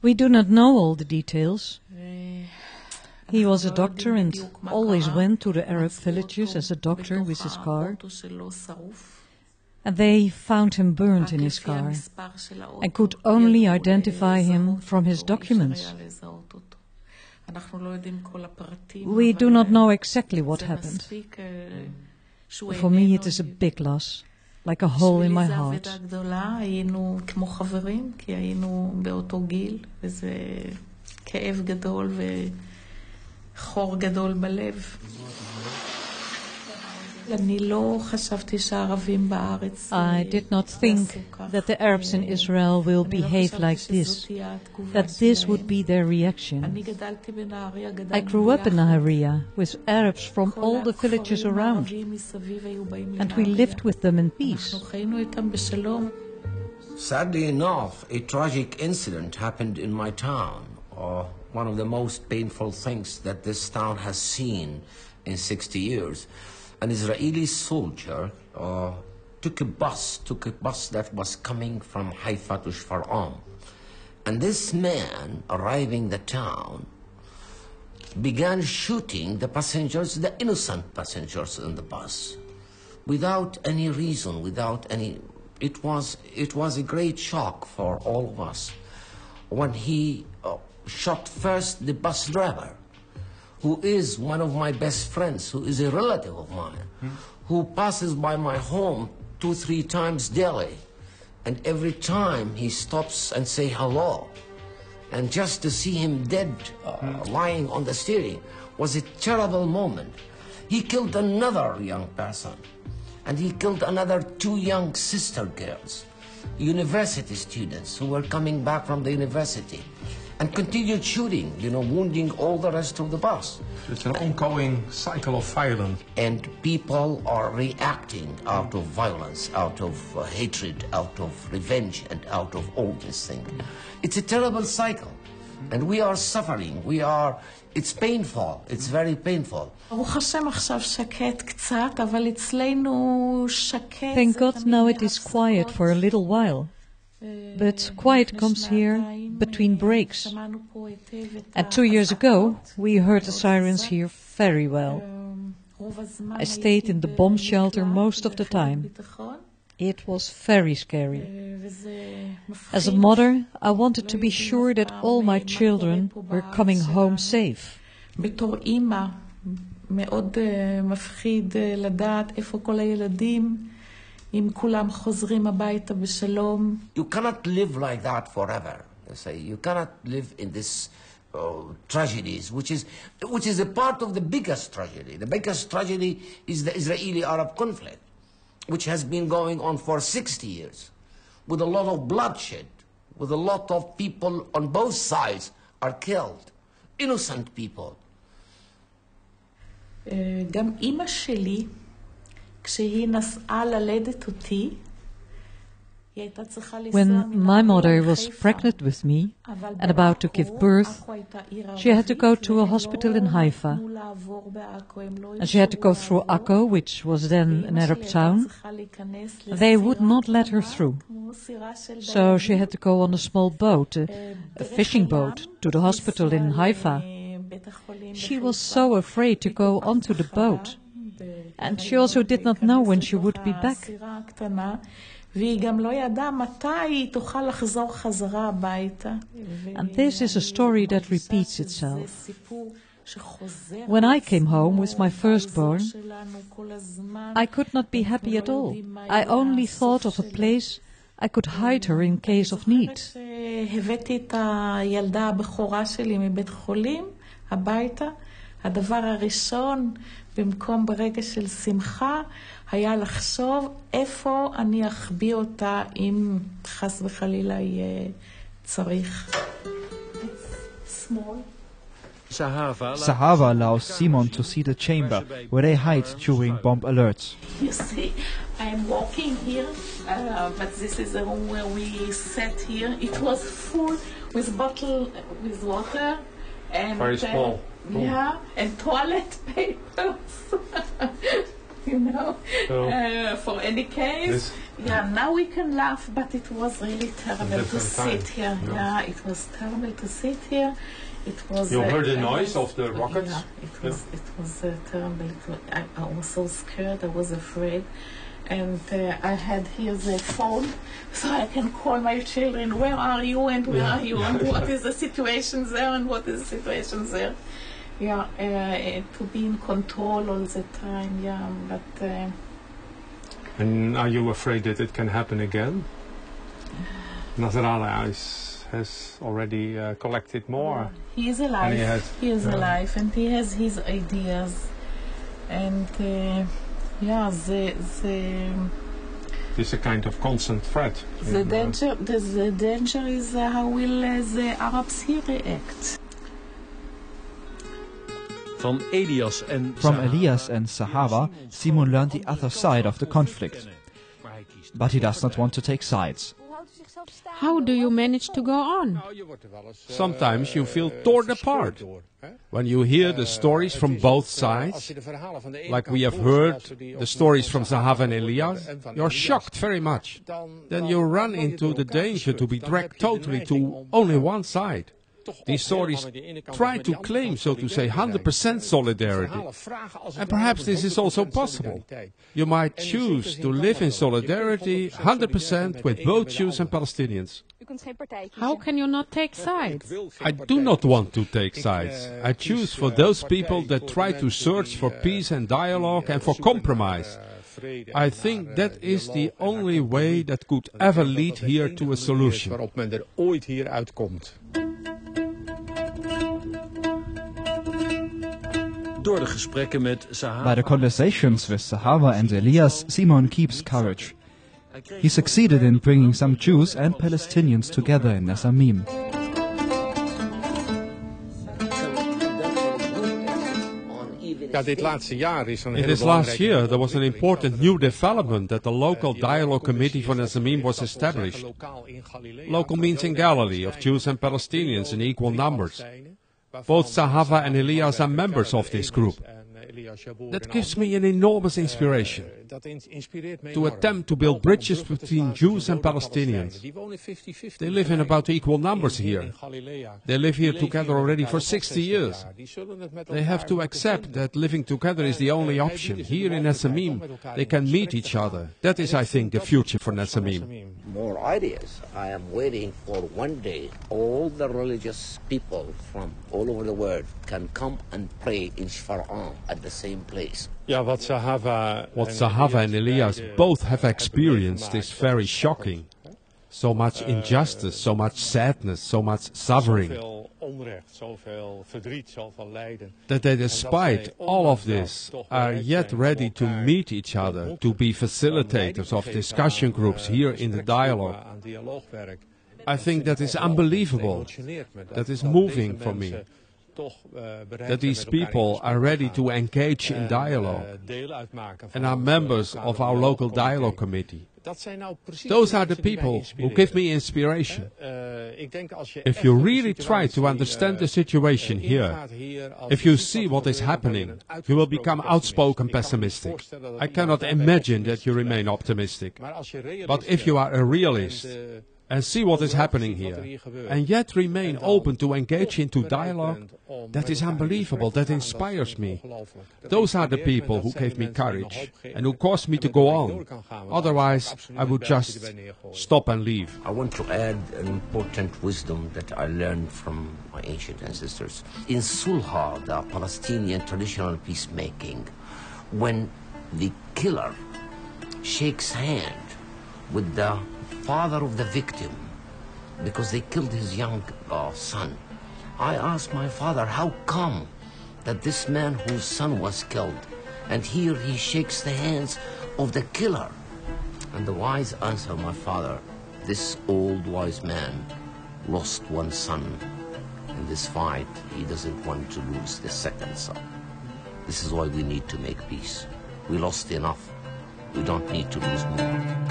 We do not know all the details. He was a doctor and always went to the Arab villages as a doctor with his car. And they found him burned in his car and could only identify him from his documents. We do not know exactly what happened. For me it is a big loss, like a hole in my heart. I did not think that the Arabs in Israel will behave like this, that this would be their reaction. I grew up in Nahariya with Arabs from all the villages around, and we lived with them in peace. Sadly enough, a tragic incident happened in my town, one of the most painful things that this town has seen in 60 years. An Israeli soldier took a bus that was coming from Haifa to Shfar'am. And this man, arriving the town, began shooting the passengers, the innocent passengers in the bus, without any reason, It was a great shock for all of us when he shot first the bus driver, who is one of my best friends, who is a relative of mine, who passes by my home 2-3 times daily. And every time he stops and say hello. And just to see him dead, lying on the steering, was a terrible moment. He killed another young person. And he killed another 2 young sister girls, university students who were coming back from the university. And continued shooting, wounding all the rest of the bus. It's an ongoing cycle of violence. And people are reacting out of violence, out of hatred, out of revenge, and out of all these things. It's a terrible cycle. And we are suffering. It's painful. It's very painful. Thank God now it is quiet for a little while. But quiet comes here between breaks. And 2 years ago, we heard the sirens here very well. I stayed in the bomb shelter most of the time. It was very scary. As a mother, I wanted to be sure that all my children were coming home safe. You cannot live like that forever. You cannot live in this tragedies, which is a part of the biggest tragedy. The biggest tragedy is the Israeli-Arab conflict, which has been going on for 60 years, with a lot of bloodshed, with a lot of people on both sides are killed, innocent people. גם אמא שלי, כשהיא נסעה ללדת אותי, when my mother was pregnant with me and about to give birth, she had to go to a hospital in Haifa. And she had to go through Akko, which was then an Arab town. They would not let her through. So she had to go on a small boat, a fishing boat, to the hospital in Haifa. She was so afraid to go onto the boat. And she also did not know when she would be back. And this is a story that repeats itself. When I came home with my firstborn, I could not be happy at all. I only thought of a place I could hide her in case of need. הדבר הראשון, במקום ברגע של שמחה, היה לחשוב איפה אני אחביא אותה אם חס וחלילה יהיה צריך. Sahava allows Simon to see the chamber where they hide during bomb alerts. You see, I'm walking here, but this is the room where we sat here. It was full with bottle with water. And, very small. Yeah, and toilet papers. you know. So For any case, yeah, now we can laugh, but it was really terrible to sit here. Yeah, it was terrible to sit here. It was. You heard the noise of the rockets? Yeah, it was terrible. I was so scared, I was afraid. And I had here the phone, so I can call my children, where are you and where are you and what is the situation there and what is the situation there. Yeah, to be in control all the time, yeah, but... And are you afraid that it can happen again? Nasrallah has already collected more. He is alive, he is alive, and he has his ideas. And yeah, It's a kind of constant threat. The danger is how will the Arabs here react. From Elias and Sahaba, Simon learned the other side of the conflict. But he does not want to take sides. How do you manage to go on? Sometimes you feel torn apart. When you hear the stories from both sides, like we have heard the stories from Sahava and Elias, you're shocked very much. Then you run into the danger to be dragged totally to only one side. These stories try to claim, so to say, 100% solidarity. And perhaps this is also possible. You might choose to live in solidarity 100% with both Jews and Palestinians. How can you not take sides? I do not want to take sides. I choose for those people that try to search for peace and dialogue and for compromise. I think that is the only way that could ever lead here to a solution. By the conversations with Sahaba and Elias, Simon keeps courage. He succeeded in bringing some Jews and Palestinians together in Nes Ammim. In this last year, there was an important new development that the local dialogue committee for Nes Ammim was established. Local means in Galilee, of Jews and Palestinians in equal numbers. Both Sahava and Elias are members of this group. That gives me an enormous inspiration to attempt to build bridges between Jews and Palestinians. They live in about equal numbers here. They live here together already for 60 years. They have to accept that living together is the only option. Here in Nes Ammim, they can meet each other. That is, I think, the future for Nes Ammim. More ideas. I am waiting for one day all the religious people from all over the world can come and pray in Shfar'an at the same place. What Sahava and Elias both have experienced is very shocking. So much injustice, so much sadness, so much suffering. That they, despite all of this, are yet ready to meet each other, to be facilitators of discussion groups here in the dialogue. I think that is unbelievable. That is moving for me. That these people are ready to engage in dialogue and are members of our local dialogue committee. Those are the people who give me inspiration. If you really try to understand the situation here, if you see what is happening, you will become outspoken pessimistic. I cannot imagine that you remain optimistic. But if you are a realist, and see what is happening here, and yet remain open to engage into dialogue, that is unbelievable, that inspires me. Those are the people who gave me courage, and who caused me to go on. Otherwise, I would just stop and leave. I want to add an important wisdom that I learned from my ancient ancestors. In Sulha, the Palestinian traditional peacemaking, when the killer shakes hand with the father of the victim because they killed his young son, I asked my father, how come that this man whose son was killed, and here he shakes the hands of the killer? And the wise answer, my father, this old wise man lost one son. In this fight, he doesn't want to lose the second son. This is why we need to make peace. We lost enough. We don't need to lose more.